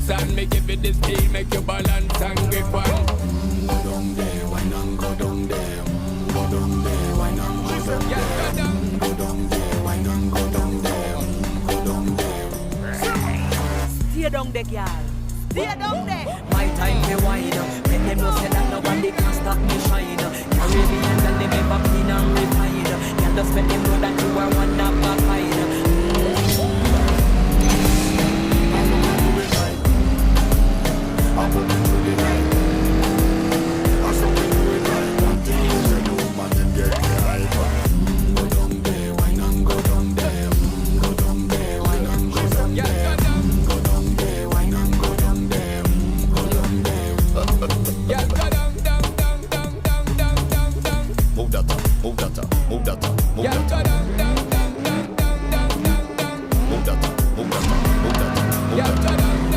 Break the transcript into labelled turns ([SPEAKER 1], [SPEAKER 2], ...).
[SPEAKER 1] and make it with this speed, make you balance and grip on.
[SPEAKER 2] Go down there, why not go down there? Go down there, why not go down there? Go down there, why not go down there? Go down there.
[SPEAKER 3] Stay down there, girl. Stay down there.
[SPEAKER 4] My time to wine. Let them know say that nobody can stop me shine. Caribbean and they never clean and refine. Can't just let them know that you are one of a kind.